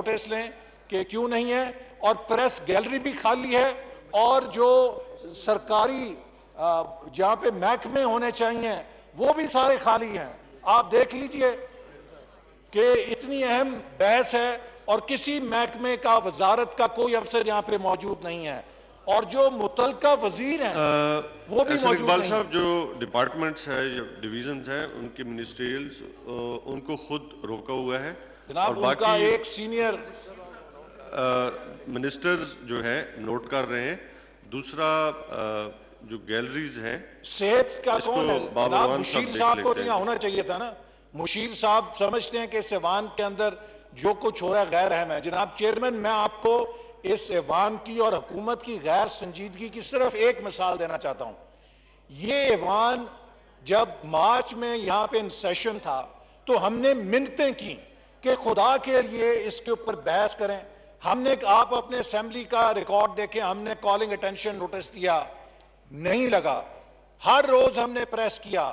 Notice لیں کہ کیوں نہیں ہے، اور پریس گیلری بھی خالی ہے، اور جو سرکاری جہاں پہ محکمے ہونے چاہیے وہ بھی سارے خالی ہیں۔ آپ دیکھ لیجئے کہ اتنی اہم بحث ہے اور کسی محکمے کا، وزارت کا کوئی افسر یہاں پہ موجود نہیں ہے، اور جو متعلقہ وزیر ہیں وہ بھی موجود اقبال نہیں۔ صاحب، جو ڈپارٹمنٹس ہیں یا ڈویژنز ہیں ان کے منسٹریلز ان کو خود روکا ہوا ہے، جناب ان کا ایک سینئر منسٹرز جو ہے نوٹ کر رہے ہیں۔ دوسرا جو گیلریز ہیں صحت کا کون ہے؟ جناب مشیر صاحب کو تو یہاں ہونا چاہیے تھا نا۔ مشیر صاحب سمجھتے ہیں کہ اس ایوان کے اندر جو کچھ ہو رہا ہے غیر اہم ہے۔ جناب چیئرمین، میں آپ کو اس ایوان کی اور حکومت کی غیر سنجیدگی کی صرف ایک مثال دینا چاہتا ہوں۔ یہ ایوان جب مارچ میں یہاں پہ سیشن تھا تو ہم نے منتیں کی کہ خدا کے لیے اس کے اوپر بحث کریں۔ ہم نے، آپ اپنے اسمبلی کا ریکارڈ دیکھیں، ہم نے کالنگ اٹینشن نوٹس دیا، نہیں لگا۔ ہر روز ہم نے پریس کیا۔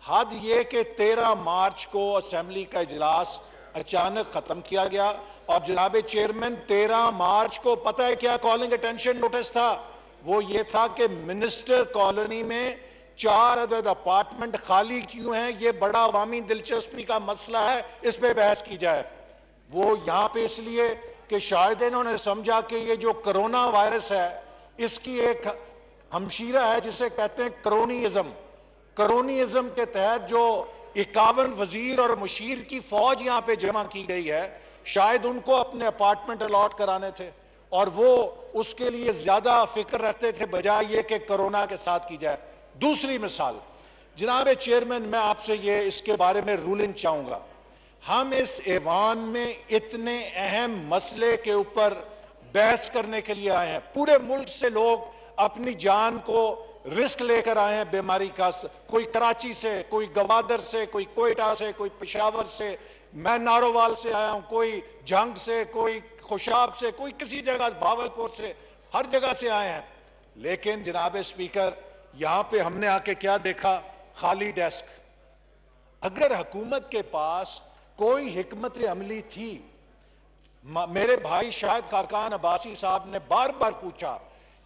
حد یہ کہ 13 مارچ کو اسمبلی کا اجلاس اچانک ختم کیا گیا، اور جناب چیئرمین 13 مارچ کو پتہ ہے کیا کالنگ اٹینشن نوٹس تھا؟ وہ یہ تھا کہ منسٹر کالونی میں 4 عدد اپارٹمنٹ خالی کیوں ہیں، یہ بڑا عوامی دلچسپی کا مسئلہ ہے، اس پہ بحث کی جائے۔ وہ یہاں پہ اس لیے کہ شاید انہوں نے سمجھا کہ یہ جو کرونا وائرس ہے اس کی ایک ہمشیرہ ہے جسے کہتے ہیں کرونیزم۔ کرونیزم کے تحت جو 51 وزیر اور مشیر کی فوج یہاں پہ جمع کی گئی ہے، شاید ان کو اپنے اپارٹمنٹ الاٹ کرانے تھے، اور وہ اس کے لیے زیادہ فکر رکھتے تھے بجائے یہ کہ کرونا کے ساتھ کی جائے۔ دوسری مثال، جناب چیئرمین، میں آپ سے یہ اس کے بارے میں رولنگ چاہوں گا۔ ہم اس ایوان میں اتنے اہم مسئلے کے اوپر بحث کرنے کے لیے آئے ہیں، پورے ملک سے لوگ اپنی جان کو رسک لے کر آئے ہیں بیماری کا، کوئی کراچی سے، کوئی گوادر سے، کوئی کوئٹہ سے، کوئی پشاور سے، میں نارووال سے آیا ہوں، کوئی جھنگ سے، کوئی خوشاب سے، کوئی کسی جگہ، بھاولپور سے، ہر جگہ سے آئے ہیں۔ لیکن جناب اسپیکر، یہاں پہ ہم نے آ کے کیا دیکھا؟ خالی ڈیسک۔ اگر حکومت کے پاس کوئی حکمت عملی تھی، میرے بھائی شاہد خاقان عباسی صاحب نے بار بار پوچھا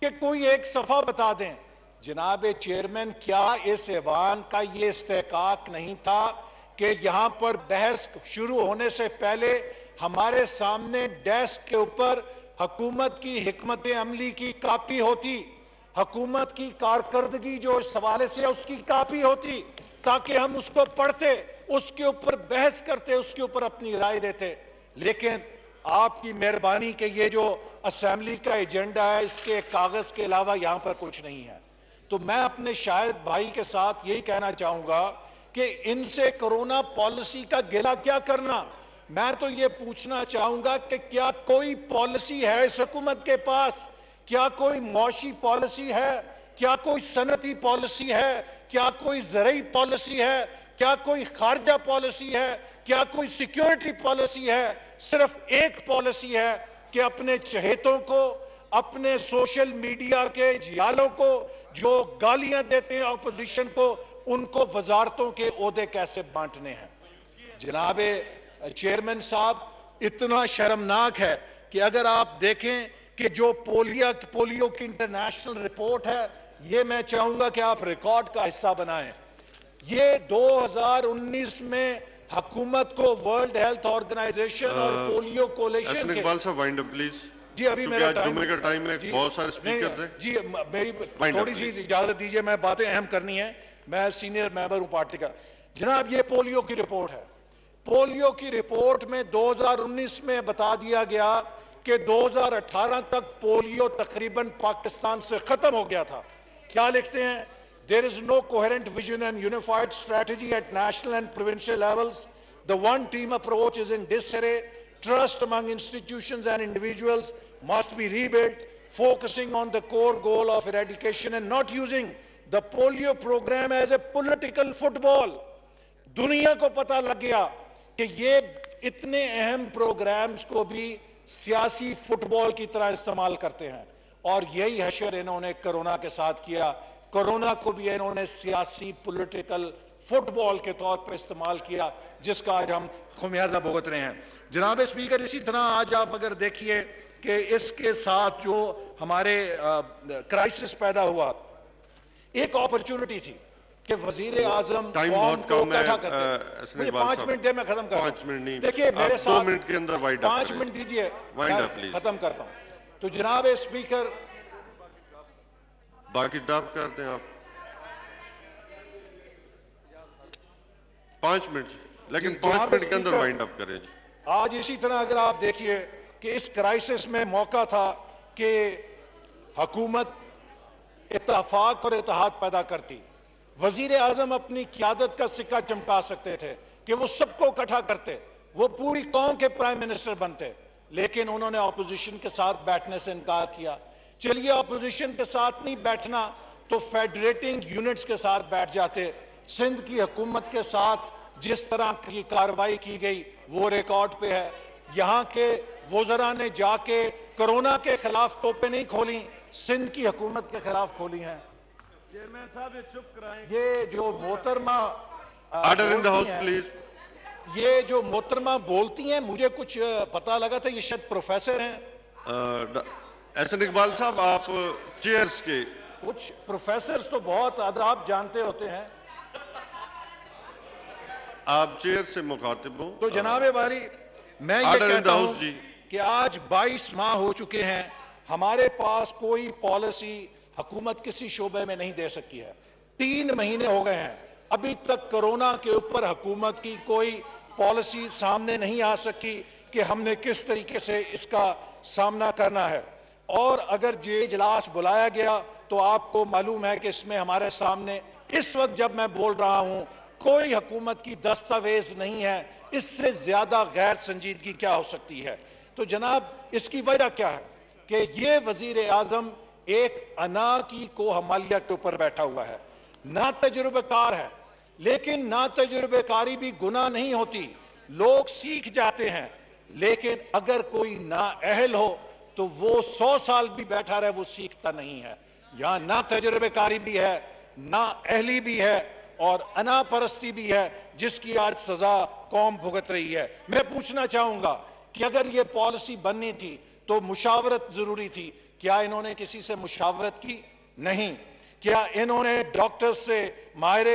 کہ کوئی ایک صفحہ بتا دیں۔ جناب چیئرمین، کیا اس ایوان کا یہ استحقاق نہیں تھا کہ یہاں پر بحث شروع ہونے سے پہلے ہمارے سامنے ڈیسک کے اوپر حکومت کی حکمت عملی کی کاپی ہوتی، حکومت کی کارکردگی جو اس حوالے سے اس کی کاپی ہوتی، تاکہ ہم اس کو پڑھتے، اس کے اوپر بحث کرتے، اس کے اوپر اپنی رائے دیتے۔ لیکن آپ کی مہربانی کہ یہ جو اسمبلی کا ایجنڈا ہے اس کے کاغذ کے علاوہ یہاں پر کچھ نہیں ہے۔ تو میں اپنے شاہد بھائی کے ساتھ یہی کہنا چاہوں گا کہ ان سے کرونا پالیسی کا گلہ کیا کرنا۔ میں تو یہ پوچھنا چاہوں گا کہ کیا کوئی پالیسی ہے اس حکومت کے پاس؟ کیا کوئی معاشی پالیسی ہے؟ کیا کوئی صنعتی پالیسی ہے؟ کیا کوئی زرعی پالیسی ہے؟ کیا کوئی خارجہ پالیسی ہے؟ کیا کوئی سیکیورٹی پالیسی ہے؟ صرف ایک پالیسی ہے کہ اپنے چہیتوں کو، اپنے سوشل میڈیا کے جیالوں کو جو گالیاں دیتے ہیں اپوزیشن کو، ان کو وزارتوں کے عہدے کیسے بانٹنے ہیں۔ جناب چیئرمین صاحب، اتنا شرمناک ہے کہ اگر آپ دیکھیں کہ جو پولیو کی انٹرنیشنل رپورٹ ہے، یہ میں چاہوں گا کہ آپ ریکارڈ کا حصہ بنائیں۔ یہ 2019 میں حکومت کو ورلڈ ہیلتھ آرگنائزیشن اور پولیو کولیشن کے، اقبال صاحب وائنڈ اپ پلیز، جی ابھی میرا جمعے کا ٹائم ہے، بہت سارے سپیکرز ہیں، جی میری تھوڑی سی اجازت دیجئے، میں باتیں اہم کرنی ہیں، میں سینئر ممبر ہوں پارٹی کا۔ جناب یہ پولیو کی رپورٹ ہے۔ پولیو کی رپورٹ میں 2019 میں بتا دیا گیا کہ 2018 تک پولیو تقریباً پاکستان سے ختم ہو گیا تھا۔ کیا لکھتے ہیں؟ There is no coherent vision and unified strategy at national and provincial levels. The one-team approach is in disarray. Trust among institutions and individuals must be rebuilt, focusing on the core goal of eradication and not using the polio program as a political football. دنیا کو پتہ لگ گیا کہ یہ اتنے اہم programmes کو بھی سیاسی فٹ بال کی طرح استعمال کرتے ہیں، اور یہی حشر انہوں نے کرونا کے ساتھ کیا۔ کرونا کو بھی انہوں نے سیاسی پولیٹیکل فٹ بال کے طور پر استعمال کیا، جس کا آج ہم خمیازہ بھگت رہے ہیں۔ جناب اسپیکر، اسی طرح آج آپ اگر دیکھیے کہ اس کے ساتھ جو ہمارے کرائسس پیدا ہوا، ایک اپرچونٹی تھی کہ وزیر اعظم قوم کو اکٹھا کرتے۔ مجھے 5 منٹ دے، میں ختم کرتا ہوں۔ دیکھیے میرے ساتھ 2 منٹ کے اندر 5 منٹ دیجئے، میں ختم کرتا ہوں۔ تو جناب اسپیکر، باقی ڈاپ کرتے ہیں آپ 5 منٹ، لیکن 5 منٹ کے اندر وائنڈ اپ کریں جی۔ آج اسی طرح اگر آپ دیکھیے کہ اس کرائسس میں موقع تھا کہ حکومت اتفاق اور اتحاد پیدا کرتی، وزیر اعظم اپنی قیادت کا سکہ چمکا سکتے تھے کہ وہ سب کو اکٹھا کرتے، وہ پوری قوم کے پرائم منسٹر بنتے، لیکن انہوں نے اپوزیشن کے ساتھ بیٹھنے سے انکار کیا۔ چلیے اپوزیشن کے ساتھ نہیں بیٹھنا تو فیڈریٹنگ یونٹس کے ساتھ بیٹھ جاتے۔ سندھ کی حکومت کے ساتھ جس طرح کی کارروائی کی گئی وہ ریکارڈ پہ ہے۔ یہاں کے وزراء نے جا کے کرونا کے خلاف توپیں نہیں کھولیں، سندھ کی حکومت کے خلاف کھولی ہیں۔ چیئرمین صاحب چپ کرائیں۔ یہ جو محترمہ order in the house please. یہ جو محترمہ بولتی ہیں، مجھے کچھ پتہ لگا تھا یہ شاید پروفیسر ہیں۔ احسن اقبال صاحب، آپ چیئرز کے کچھ پروفیسرز تو بہت آداب جانتے ہوتے ہیں۔ آپ چیئر سے مخاطب ہوں۔ تو جناب والی، میں یہ کہتا ہوں کہ آج 22 ماہ ہو چکے ہیں، ہمارے پاس کوئی پالیسی حکومت کسی شعبے میں نہیں دے سکی ہے۔ 3 مہینے ہو گئے ہیں، ابھی تک کرونا کے اوپر حکومت کی کوئی پالیسی سامنے نہیں آ سکی کہ ہم نے کس طریقے سے اس کا سامنا کرنا ہے۔ اور اگر یہ اجلاس بلایا گیا تو آپ کو معلوم ہے کہ اس میں ہمارے سامنے اس وقت جب میں بول رہا ہوں کوئی حکومت کی دستاویز نہیں ہے۔ اس سے زیادہ غیر سنجیدگی کیا ہو سکتی ہے؟ تو جناب اس کی وجہ کیا ہے کہ یہ وزیر اعظم ایک انا کی کوہ کے اوپر بیٹھا ہوا ہے، نہ تجربہ کار ہے، لیکن نہ تجربہ کاری بھی گناہ نہیں ہوتی، لوگ سیکھ جاتے ہیں۔ لیکن اگر کوئی نااہل ہو تو وہ 100 سال بھی بیٹھا رہے، وہ سیکھتا نہیں ہے۔ یہاں نہ تجربہ کاری بھی ہے، نہ اہلی بھی ہے، اور انا پرستی بھی ہے، جس کی آج سزا قوم بھگت رہی ہے۔ میں پوچھنا چاہوں گا کہ اگر یہ پالیسی بننی تھی تو مشاورت ضروری تھی، کیا انہوں نے کسی سے مشاورت کی؟ نہیں۔ کیا انہوں نے ڈاکٹر سے، ماہر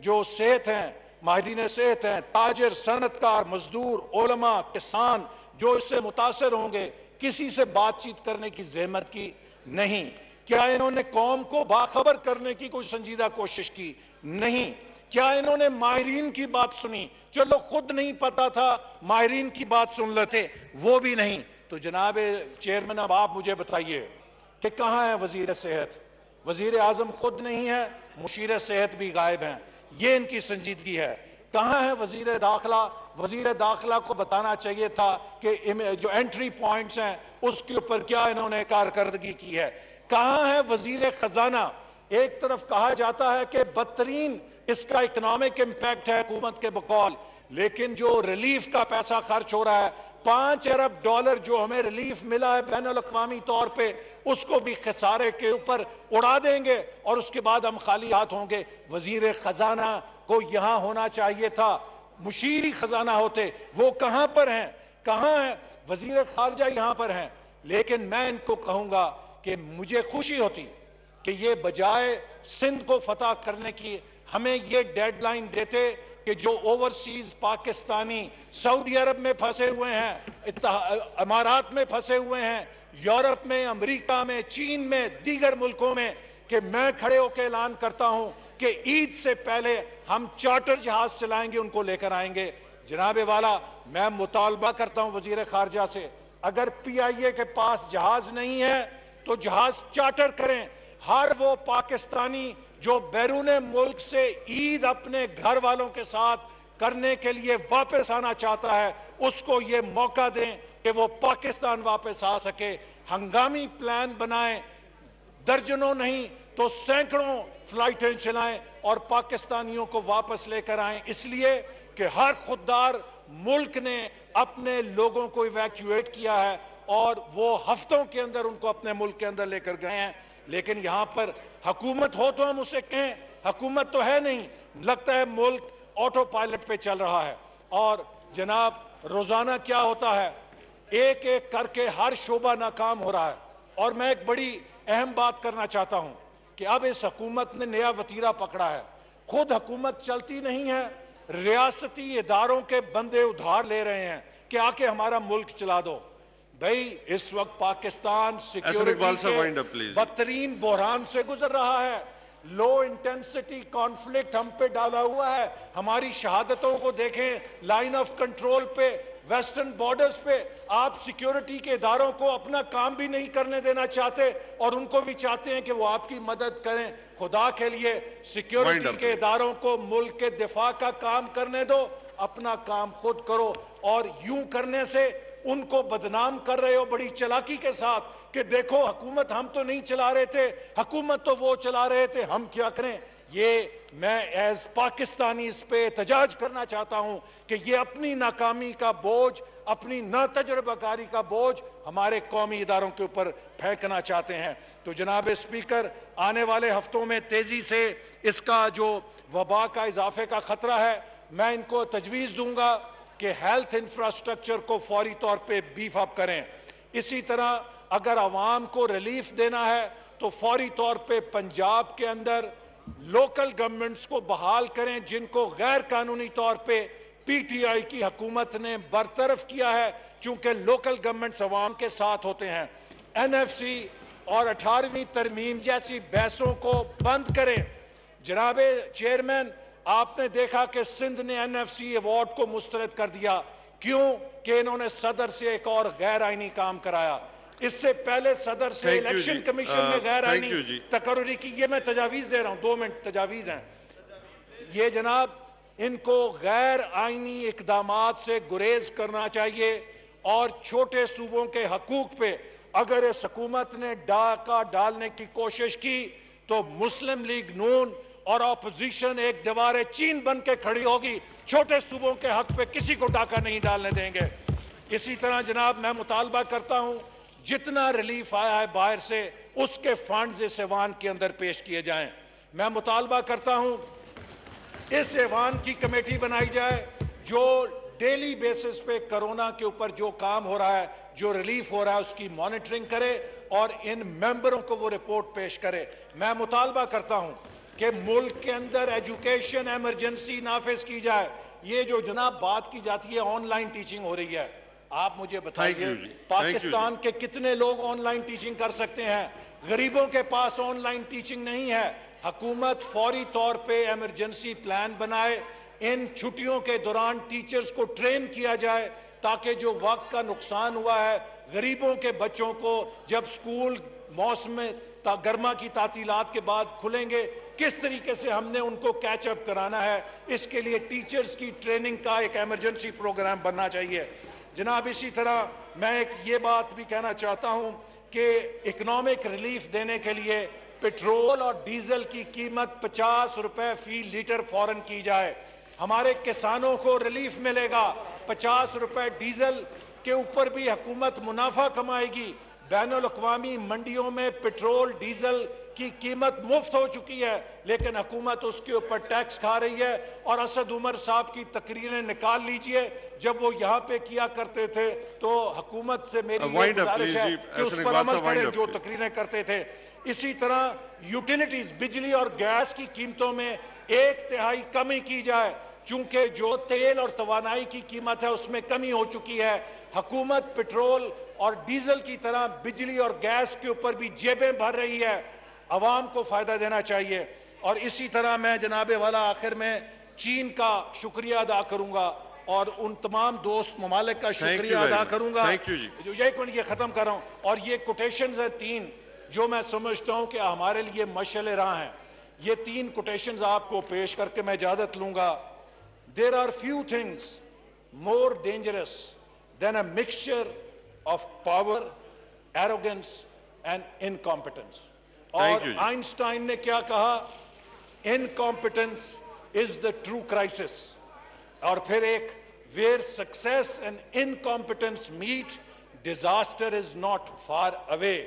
جو صحت ہیں، ماہرین صحت ہیں، تاجر، صنعتکار، مزدور، علماء، کسان جو اس سے متاثر ہوں گے، کسی سے بات چیت کرنے کی زحمت کی؟ نہیں۔ کیا انہوں نے قوم کو باخبر کرنے کی کوئی سنجیدہ کوشش کی؟ نہیں۔ کیا انہوں نے ماہرین کی بات سنی؟ چلو خود نہیں پتا تھا، ماہرین کی بات سن لیتے، وہ بھی نہیں۔ تو جناب چیئرمین، اب آپ مجھے بتائیے کہ کہاں ہے وزیر صحت؟ وزیر اعظم خود نہیں ہے، مشیر صحت بھی غائب ہیں، یہ ان کی سنجیدگی ہے۔ کہاں ہے وزیر داخلہ؟ وزیر داخلہ کو بتانا چاہیے تھا کہ جو انٹری پوائنٹس ہیں اس کے اوپر کیا انہوں نے کارکردگی کی ہے۔ کہاں ہے وزیر خزانہ؟ ایک طرف کہا جاتا ہے کہ بدترین اس کا اکنامک امپیکٹ ہے حکومت کے بقول، لیکن جو ریلیف کا پیسہ خرچ ہو رہا ہے، 5 ارب ڈالر جو ہمیں ریلیف ملا ہے بین الاقوامی طور پہ، اس کو بھی خسارے کے اوپر اڑا دیں گے اور اس کے بعد ہم خالی ہاتھ ہوں گے۔ وزیر خزانہ کو یہاں ہونا چاہیے تھا، مشیر خزانہ ہوتے، وہ کہاں پر ہیں؟ کہاں ہیں؟ وزیر خارجہ یہاں پر ہیں، لیکن میں ان کو کہوں گا کہ مجھے خوشی ہوتی کہ یہ بجائے سندھ کو فتح کرنے کی ہمیں یہ ڈیڈ لائن دیتے کہ جو اوورسیز پاکستانی سعودی عرب میں پھنسے ہوئے ہیں، امارات میں پھنسے ہوئے ہیں، یورپ میں، امریکہ میں، چین میں، دیگر ملکوں میں، کہ میں کھڑے ہو کے اعلان کرتا ہوں کہ عید سے پہلے ہم چارٹر جہاز چلائیں گے، ان کو لے کر آئیں گے۔ جناب والا، میں مطالبہ کرتا ہوں وزیر خارجہ سے، اگر پی آئی اے کے پاس جہاز نہیں ہے تو جہاز چارٹر کریں۔ ہر وہ پاکستانی جو بیرون ملک سے عید اپنے گھر والوں کے ساتھ کرنے کے لیے واپس آنا چاہتا ہے، اس کو یہ موقع دیں کہ وہ پاکستان واپس آ سکے۔ ہنگامی پلان بنائیں، درجنوں نہیں تو سینکڑوں فلائٹیں چلائیں اور پاکستانیوں کو واپس لے کر آئیں، اس لیے کہ ہر خوددار ملک نے اپنے لوگوں کو ایویکیویٹ کیا ہے اور وہ ہفتوں کے اندر ان کو اپنے ملک کے اندر لے کر گئے ہیں۔ لیکن یہاں پر حکومت ہو تو ہم اسے کہیں حکومت تو ہے نہیں, لگتا ہے ملک آٹو پائلٹ پہ چل رہا ہے. اور جناب روزانہ کیا ہوتا ہے, ایک ایک کر کے ہر شعبہ ناکام ہو رہا ہے. اور میں ایک بڑی اہم بات کرنا چاہتا ہوں کہ اب اس حکومت نے نیا وتیرہ پکڑا ہے. خود حکومت چلتی نہیں ہے, ریاستی اداروں کے بندے ادھار لے رہے ہیں کہ آ کے ہمارا ملک چلا دو. بھئی اس وقت پاکستان سیکیورٹی کے بدترین بحران سے گزر رہا ہے. لو انٹینسٹی کانفلکٹ ہم پہ ڈالا ہوا ہے. ہماری شہادتوں کو دیکھیں, لائن آف کنٹرول پہ, ویسٹرن بارڈرز پہ. آپ سیکیورٹی کے اداروں کو اپنا کام بھی نہیں کرنے دینا چاہتے اور ان کو بھی چاہتے ہیں کہ وہ آپ کی مدد کریں. خدا کے لیے سیکیورٹی کے اداروں کو ملک کے دفاع کا کام کرنے دو, اپنا کام خود کرو. اور یوں کرنے سے ان کو بدنام کر رہے ہو بڑی چلاکی کے ساتھ کہ دیکھو حکومت ہم تو نہیں چلا رہے تھے, حکومت تو وہ چلا رہے تھے, ہم کیا کریں. یہ میں ایز پاکستانی اس پہ احتجاج کرنا چاہتا ہوں کہ یہ اپنی ناکامی کا بوجھ, اپنی ناتجربہ کاری کا بوجھ ہمارے قومی اداروں کے اوپر پھینکنا چاہتے ہیں. تو جناب اسپیکر, آنے والے ہفتوں میں تیزی سے اس کا جو وبا کا اضافے کا خطرہ ہے, میں ان کو تجویز دوں گا کہ ہیلتھ انفراسٹرکچر کو فوری طور پہ بیف اپ کریں. اسی طرح اگر عوام کو ریلیف دینا ہے تو فوری طور پہ پنجاب کے اندر لوکل گورنمنٹس کو بحال کریں جن کو غیر قانونی طور پہ پی ٹی آئی کی حکومت نے برطرف کیا ہے, چونکہ لوکل گورنمنٹس عوام کے ساتھ ہوتے ہیں. این ایف سی اور 18ویں ترمیم جیسی بحثوں کو بند کریں. جناب چیئرمین, آپ نے دیکھا کہ سندھ نے این ایف سی ایوارڈ کو مسترد کر دیا. کیوں؟ کہ انہوں نے صدر سے ایک اور غیر آئینی کام کرایا. اس سے پہلے صدر سے الیکشن کمیشن میں غیر آئینی تقرری کی. یہ میں تجاویز دے رہا ہوں, 2 منٹ تجاویز ہیں یہ جناب. ان کو غیر آئینی اقدامات سے گریز کرنا چاہیے اور چھوٹے صوبوں کے حقوق پہ اگر اس حکومت نے ڈاکہ ڈالنے کی کوشش کی تو مسلم لیگ نون اور اپوزیشن ایک دیوار چین بن کے کھڑی ہوگی. چھوٹے صوبوں کے حق پہ کسی کو ڈاکہ نہیں ڈالنے دیں گے. اسی طرح جناب میں مطالبہ کرتا ہوں جتنا ریلیف آیا ہے باہر سے اس کے فنڈز اس ایوان کے اندر پیش کیے جائیں. میں مطالبہ کرتا ہوں اس ایوان کی کمیٹی بنائی جائے جو ڈیلی بیسس پہ کرونا کے اوپر جو کام ہو رہا ہے, جو ریلیف ہو رہا ہے, اس کی مانیٹرنگ کرے اور ان ممبروں کو وہ رپورٹ پیش کرے. میں مطالبہ کرتا ہوں کہ ملک کے اندر ایجوکیشن ایمرجنسی نافذ کی جائے. یہ جو جناب بات کی جاتی ہے آن لائن ٹیچنگ ہو رہی ہے, آپ مجھے بتائیے پاکستان کے کتنے لوگ آن لائن ٹیچنگ کر سکتے ہیں؟ غریبوں کے پاس آن لائن ٹیچنگ نہیں ہے. حکومت فوری طور پہ ایمرجنسی پلان بنائے, ان چھٹیوں کے دوران ٹیچرز کو ٹرین کیا جائے تاکہ جو وقت کا نقصان ہوا ہے غریبوں کے بچوں کو جب سکول موسم گرما کی تعطیلات کے بعد کھلیں گے کس طریقے سے ہم نے ان کو کیچ اپ کرانا ہے. اس کے لیے ٹیچرز کی ٹریننگ کا ایک ایمرجنسی پروگرام بننا چاہیے. جناب اسی طرح میں ایک یہ بات بھی کہنا چاہتا ہوں کہ اکنامک ریلیف دینے کے لیے پیٹرول اور ڈیزل کی قیمت 50 روپے فی لیٹر فوراً کی جائے. ہمارے کسانوں کو ریلیف ملے گا. 50 روپے ڈیزل کے اوپر بھی حکومت منافع کمائے گی. بین الاقوامی منڈیوں میں پیٹرول ڈیزل کی قیمت مفت ہو چکی ہے لیکن حکومت اس کے اوپر ٹیکس کھا رہی ہے. اور اسد عمر صاحب کی تقریریں نکال لیجئے, جب وہ یہاں پہ کیا کرتے تھے تو حکومت سے میری یہ گزارش ہے کہ اس پر عمل کریں جو تقریریں کرتے تھے. اسی طرح یوٹیلیٹیز بجلی اور گیس کی قیمتوں میں 1/3 کمی کی جائے چونکہ جو تیل اور توانائی کی قیمت ہے اس میں کمی ہو چکی ہے. حکومت پیٹرول اور ڈیزل کی طرح بجلی اور گیس کے اوپر بھی جیبیں بھر رہی ہے, عوام کو فائدہ دینا چاہیے. اور اسی طرح میں جناب والا آخر میں چین کا شکریہ ادا کروں گا اور ان تمام دوست ممالک کا شکریہ ادا کروں گا جو ایک منٹ یہ ختم کر رہا ہوں. اور یہ کوٹیشنز ہیں 3 جو میں سمجھتا ہوں کہ ہمارے لیے مشعل راہ ہیں. یہ 3 کوٹیشنز آپ کو پیش کر کے میں اجازت لوں گا. There are few things more dangerous than a mixture of power, arrogance and incompetence. اور آئنسٹائن نے کیا کہا؟ Incompetence is the true crisis. اور پھر ایک where success and incompetence meet, disaster is not far away.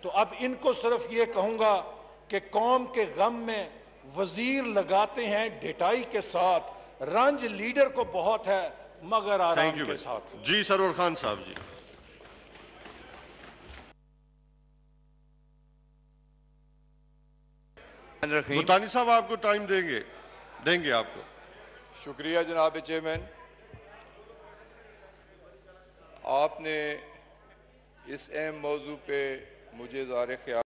تو اب ان کو صرف یہ کہوں گا کہ قوم کے غم میں وزیر لگاتے ہیں ڈھٹائی کے ساتھ، رنج لیڈر کو بہت ہے مگر آرام کے ساتھ. جی سرور خان صاحب جی. متانی صاحب آپ کو ٹائم دیں گے آپ کو. شکریہ جناب چیئرمین. آپ نے اس اہم موضوع پہ مجھے اظہار خیال